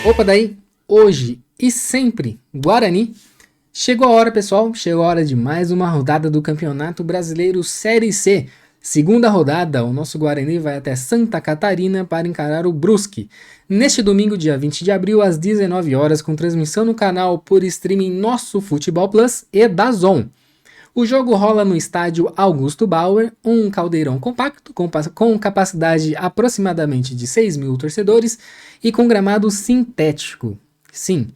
Opa, daí, hoje e sempre, Guarani. Chegou a hora, pessoal, chegou a hora de mais uma rodada do Campeonato Brasileiro Série C. Segunda rodada, o nosso Guarani vai até Santa Catarina para encarar o Brusque. Neste domingo, dia 20 de abril, às 19 horas, com transmissão no canal por streaming Nosso Futebol Plus e DAZN. O jogo rola no estádio Augusto Bauer, um caldeirão compacto com capacidade aproximadamente de 6 mil torcedores e com gramado sintético. Sim,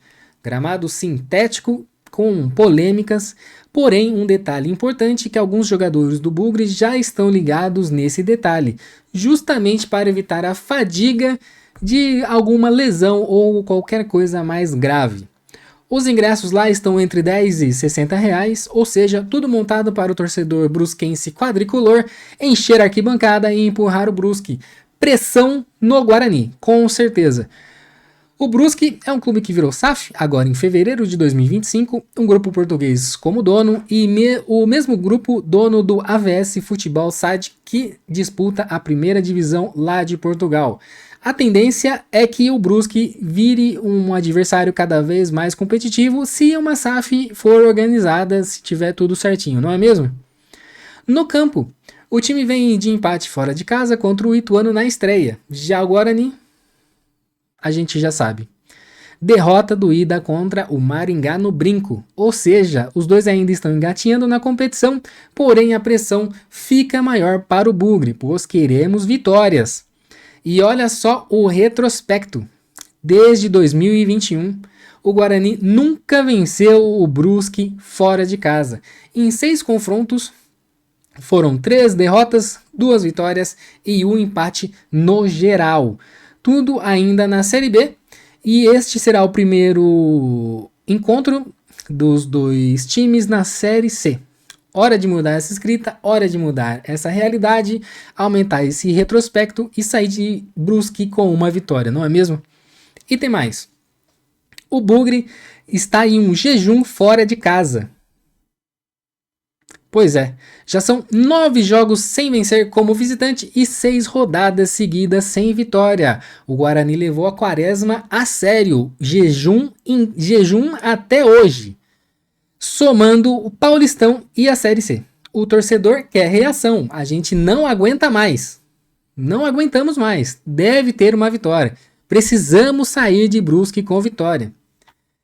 gramado sintético com polêmicas, porém um detalhe importante é que alguns jogadores do Bugre já estão ligados nesse detalhe, justamente para evitar a fadiga de alguma lesão ou qualquer coisa mais grave. Os ingressos lá estão entre R$10 e R$60, ou seja, tudo montado para o torcedor brusquense quadricolor encher a arquibancada e empurrar o Brusque. Pressão no Guarani, com certeza. O Brusque é um clube que virou SAF, agora em fevereiro de 2025, um grupo português como dono e o mesmo grupo dono do AVS Futebol SAD que disputa a primeira divisão lá de Portugal. A tendência é que o Brusque vire um adversário cada vez mais competitivo se uma SAF for organizada, se tiver tudo certinho, não é mesmo? No campo, o time vem de empate fora de casa contra o Ituano na estreia. Já o Guarani, a gente já sabe. Derrota doída contra o Maringá no Brinco, ou seja, os dois ainda estão engatinhando na competição, porém a pressão fica maior para o Bugre, pois queremos vitórias. E olha só o retrospecto. Desde 2021, o Guarani nunca venceu o Brusque fora de casa. Em 6 confrontos, foram 3 derrotas, 2 vitórias e 1 empate no geral. Tudo ainda na Série B. E este será o primeiro encontro dos dois times na Série C. Hora de mudar essa escrita, hora de mudar essa realidade, aumentar esse retrospecto e sair de Brusque com uma vitória, não é mesmo? E tem mais. O Bugre está em um jejum fora de casa. Pois é, já são 9 jogos sem vencer como visitante e 6 rodadas seguidas sem vitória. O Guarani levou a quaresma a sério, jejum até hoje. Somando o Paulistão e a Série C. O torcedor quer reação. A gente não aguenta mais. Não aguentamos mais. Deve ter uma vitória. Precisamos sair de Brusque com vitória.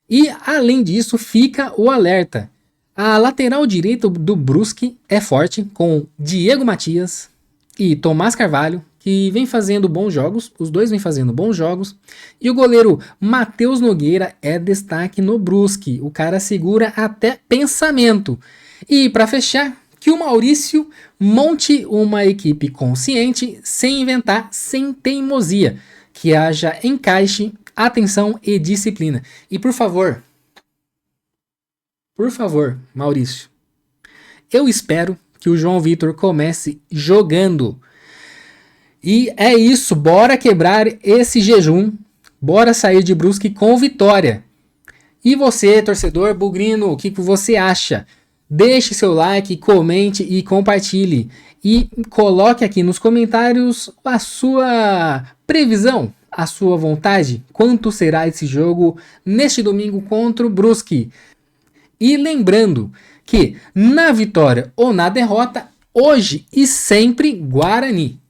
E, além disso, fica o alerta. A lateral direita do Brusque é forte, com Diego Matias e Tomás Carvalho, que vem fazendo bons jogos, os dois vêm fazendo bons jogos, e o goleiro Matheus Nogueira é destaque no Brusque, o cara segura até pensamento. E para fechar, que o Maurício monte uma equipe consciente, sem inventar, sem teimosia, que haja encaixe, atenção e disciplina. E por favor, Maurício, eu espero que o João Vitor comece jogando. E é isso, bora quebrar esse jejum, bora sair de Brusque com vitória. E você, torcedor bugrino, o que você acha? Deixe seu like, comente e compartilhe. E coloque aqui nos comentários a sua previsão, a sua vontade, quanto será esse jogo neste domingo contra o Brusque. E lembrando que na vitória ou na derrota, hoje e sempre Guarani.